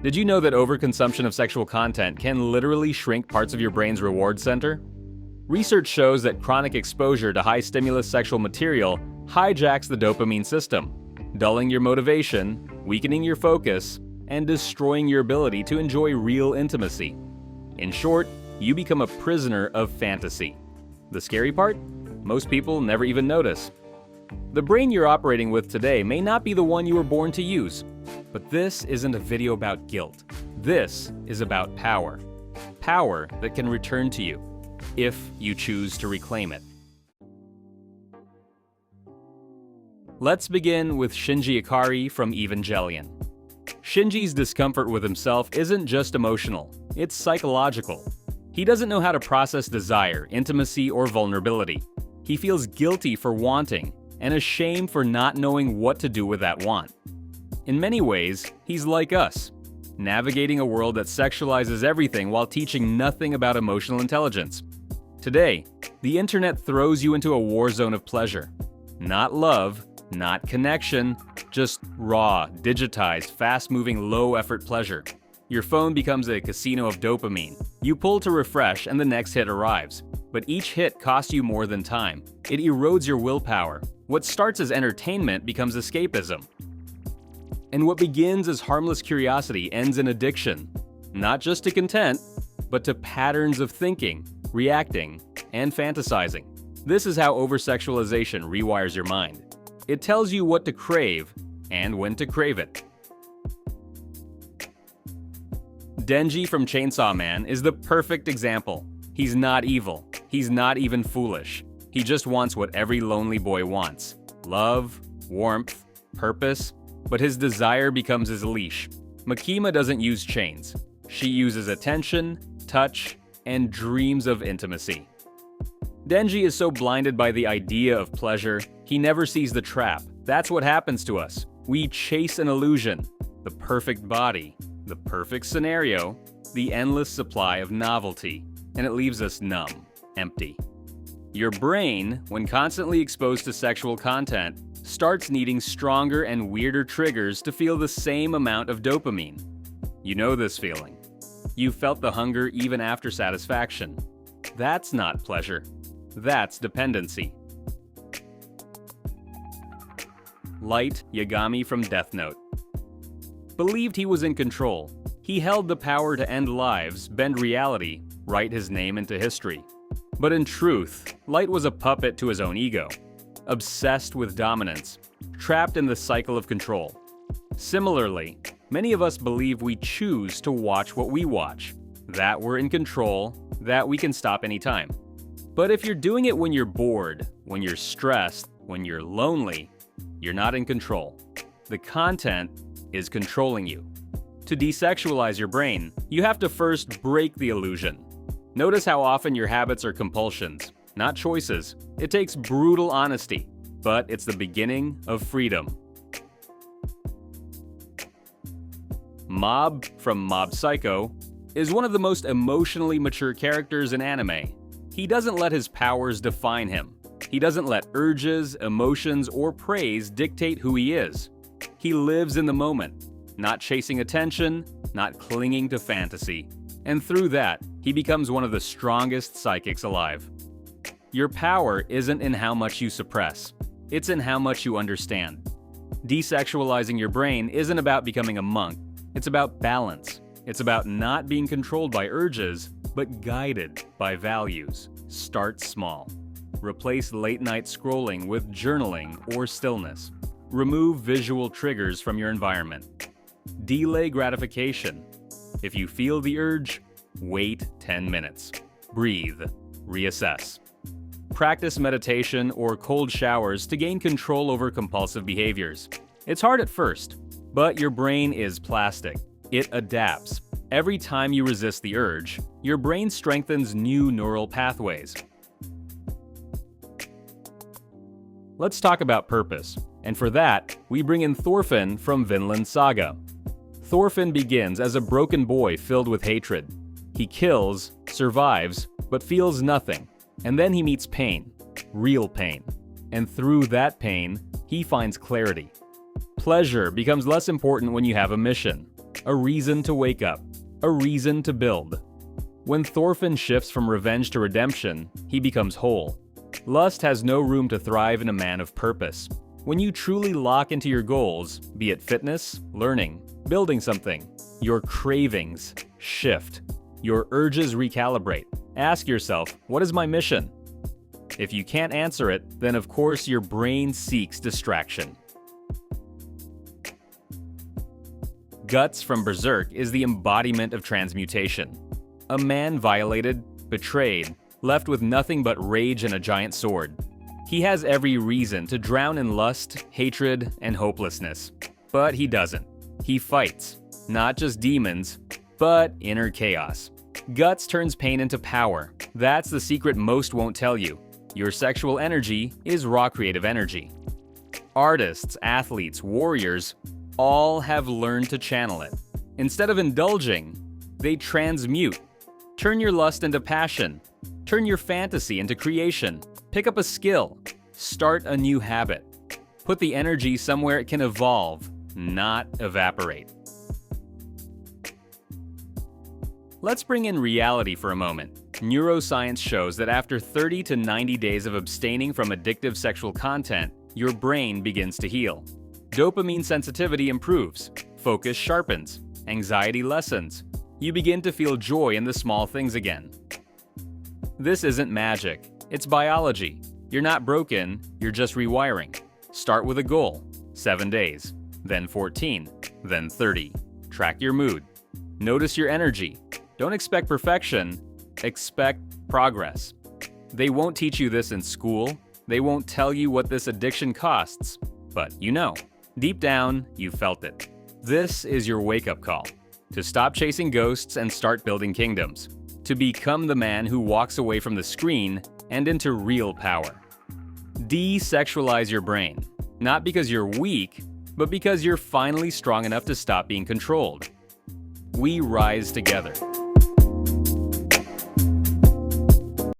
Did you know that overconsumption of sexual content can literally shrink parts of your brain's reward center? Research shows that chronic exposure to high-stimulus sexual material hijacks the dopamine system, dulling your motivation, weakening your focus, and destroying your ability to enjoy real intimacy. In short, you become a prisoner of fantasy. The scary part? Most people never even notice. The brain you're operating with today may not be the one you were born to use. But this isn't a video about guilt. This is about power. Power that can return to you, if you choose to reclaim it. Let's begin with Shinji Ikari from Evangelion. Shinji's discomfort with himself isn't just emotional, it's psychological. He doesn't know how to process desire, intimacy, or vulnerability. He feels guilty for wanting, and ashamed for not knowing what to do with that want. In many ways, he's like us, navigating a world that sexualizes everything while teaching nothing about emotional intelligence. Today, the internet throws you into a war zone of pleasure. Not love, not connection, just raw, digitized, fast-moving, low-effort pleasure. Your phone becomes a casino of dopamine. You pull to refresh and the next hit arrives. But each hit costs you more than time. It erodes your willpower. What starts as entertainment becomes escapism. And what begins as harmless curiosity ends in addiction, not just to content, but to patterns of thinking, reacting, and fantasizing. This is how over-sexualization rewires your mind. It tells you what to crave and when to crave it. Denji from Chainsaw Man is the perfect example. He's not evil. He's not even foolish. He just wants what every lonely boy wants: love, warmth, purpose. But his desire becomes his leash. Makima doesn't use chains. She uses attention, touch, and dreams of intimacy. Denji is so blinded by the idea of pleasure, he never sees the trap. That's what happens to us. We chase an illusion, the perfect body, the perfect scenario, the endless supply of novelty, and it leaves us numb, empty. Your brain, when constantly exposed to sexual content, starts needing stronger and weirder triggers to feel the same amount of dopamine. You know this feeling. You felt the hunger even after satisfaction. That's not pleasure. That's dependency. Light Yagami from Death Note. Believed he was in control. He held the power to end lives, bend reality, write his name into history. But in truth, Light was a puppet to his own ego. Obsessed with dominance, trapped in the cycle of control. Similarly, many of us believe we choose to watch what we watch, that we're in control, that we can stop anytime. But if you're doing it when you're bored, when you're stressed, when you're lonely, you're not in control. The content is controlling you. To desexualize your brain, you have to first break the illusion. Notice how often your habits are compulsions, not choices. It takes brutal honesty, but it's the beginning of freedom. Mob from Mob Psycho is one of the most emotionally mature characters in anime. He doesn't let his powers define him. He doesn't let urges, emotions, or praise dictate who he is. He lives in the moment, not chasing attention, not clinging to fantasy. And through that, he becomes one of the strongest psychics alive. Your power isn't in how much you suppress. It's in how much you understand. Desexualizing your brain isn't about becoming a monk. It's about balance. It's about not being controlled by urges, but guided by values. Start small. Replace late-night scrolling with journaling or stillness. Remove visual triggers from your environment. Delay gratification. If you feel the urge, wait 10 minutes. Breathe. Reassess. Practice meditation or cold showers to gain control over compulsive behaviors. It's hard at first, but your brain is plastic. It adapts. Every time you resist the urge, your brain strengthens new neural pathways. Let's talk about purpose, and for that, we bring in Thorfinn from Vinland Saga. Thorfinn begins as a broken boy filled with hatred. He kills, survives, but feels nothing. And then he meets pain, real pain. And through that pain, he finds clarity. Pleasure becomes less important when you have a mission. a reason to wake up, a reason to build. When Thorfinn shifts from revenge to redemption, he becomes whole. Lust has no room to thrive in a man of purpose. When you truly lock into your goals, be it fitness, learning, building something, your cravings shift. Your urges recalibrate. Ask yourself, what is my mission? If you can't answer it, then of course your brain seeks distraction. Guts from Berserk is the embodiment of transmutation. A man violated, betrayed, left with nothing but rage and a giant sword. He has every reason to drown in lust, hatred, and hopelessness. But he doesn't. He fights. Not just demons, but inner chaos. Guts turns pain into power. That's the secret most won't tell you. Your sexual energy is raw creative energy. Artists, athletes, warriors, all have learned to channel it. Instead of indulging, they transmute. Turn your lust into passion. Turn your fantasy into creation. Pick up a skill. Start a new habit. Put the energy somewhere it can evolve, not evaporate. Let's bring in reality for a moment. Neuroscience shows that after 30 to 90 days of abstaining from addictive sexual content, your brain begins to heal. Dopamine sensitivity improves, focus sharpens, anxiety lessens. You begin to feel joy in the small things again. This isn't magic, it's biology. You're not broken, you're just rewiring. Start with a goal, 7 days, then 14, then 30. Track your mood. Notice your energy. Don't expect perfection, expect progress. They won't teach you this in school. They won't tell you what this addiction costs. But you know, deep down, you felt it. This is your wake-up call. To stop chasing ghosts and start building kingdoms. To become the man who walks away from the screen and into real power. Desexualize your brain. Not because you're weak, but because you're finally strong enough to stop being controlled. We rise together.